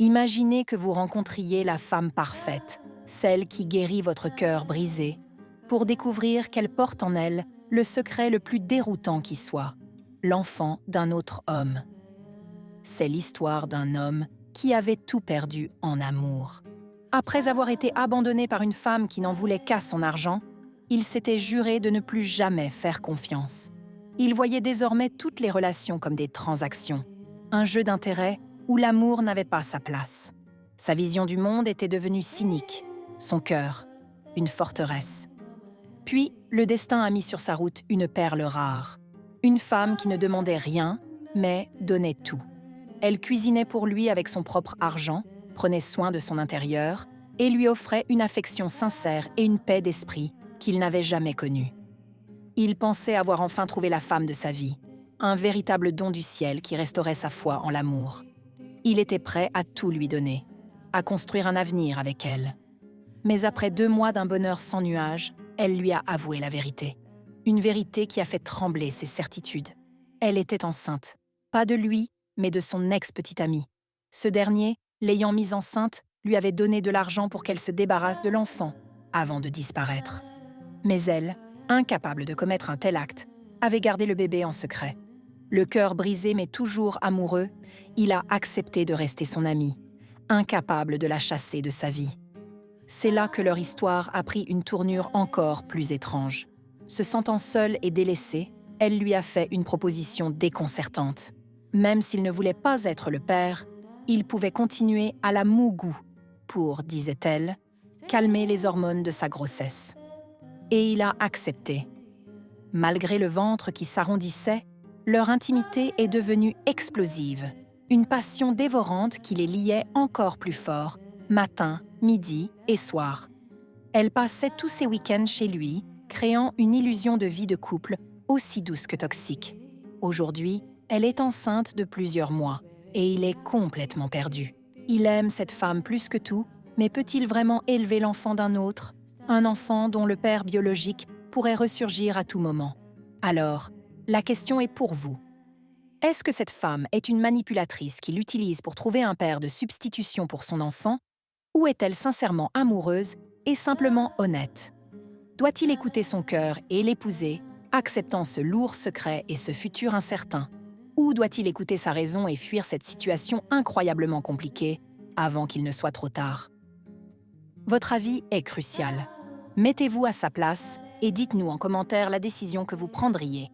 Imaginez que vous rencontriez la femme parfaite, celle qui guérit votre cœur brisé, pour découvrir qu'elle porte en elle le secret le plus déroutant qui soit, l'enfant d'un autre homme. C'est l'histoire d'un homme qui avait tout perdu en amour. Après avoir été abandonné par une femme qui n'en voulait qu'à son argent, il s'était juré de ne plus jamais faire confiance. Il voyait désormais toutes les relations comme des transactions, un jeu d'intérêt où l'amour n'avait pas sa place. Sa vision du monde était devenue cynique, son cœur, une forteresse. Puis, le destin a mis sur sa route une perle rare, une femme qui ne demandait rien, mais donnait tout. Elle cuisinait pour lui avec son propre argent, prenait soin de son intérieur et lui offrait une affection sincère et une paix d'esprit qu'il n'avait jamais connue. Il pensait avoir enfin trouvé la femme de sa vie, un véritable don du ciel qui restaurait sa foi en l'amour. Il était prêt à tout lui donner, à construire un avenir avec elle. Mais après 2 mois d'un bonheur sans nuages, elle lui a avoué la vérité. Une vérité qui a fait trembler ses certitudes. Elle était enceinte, pas de lui, mais de son ex-petit ami. Ce dernier, l'ayant mise enceinte, lui avait donné de l'argent pour qu'elle se débarrasse de l'enfant, avant de disparaître. Mais elle, incapable de commettre un tel acte, avait gardé le bébé en secret. Le cœur brisé mais toujours amoureux, il a accepté de rester son ami, incapable de la chasser de sa vie. C'est là que leur histoire a pris une tournure encore plus étrange. Se sentant seule et délaissée, elle lui a fait une proposition déconcertante. Même s'il ne voulait pas être le père, il pouvait continuer à la mougou pour, disait-elle, calmer les hormones de sa grossesse. Et il a accepté. Malgré le ventre qui s'arrondissait, leur intimité est devenue explosive, une passion dévorante qui les liait encore plus fort, matin, midi et soir. Elle passait tous ses week-ends chez lui, créant une illusion de vie de couple aussi douce que toxique. Aujourd'hui, elle est enceinte de plusieurs mois et il est complètement perdu. Il aime cette femme plus que tout, mais peut-il vraiment élever l'enfant d'un autre, un enfant dont le père biologique pourrait ressurgir à tout moment? Alors, la question est pour vous. Est-ce que cette femme est une manipulatrice qui l'utilise pour trouver un père de substitution pour son enfant, ou est-elle sincèrement amoureuse et simplement honnête? Doit-il écouter son cœur et l'épouser, acceptant ce lourd secret et ce futur incertain? Ou doit-il écouter sa raison et fuir cette situation incroyablement compliquée avant qu'il ne soit trop tard? Votre avis est crucial. Mettez-vous à sa place et dites-nous en commentaire la décision que vous prendriez.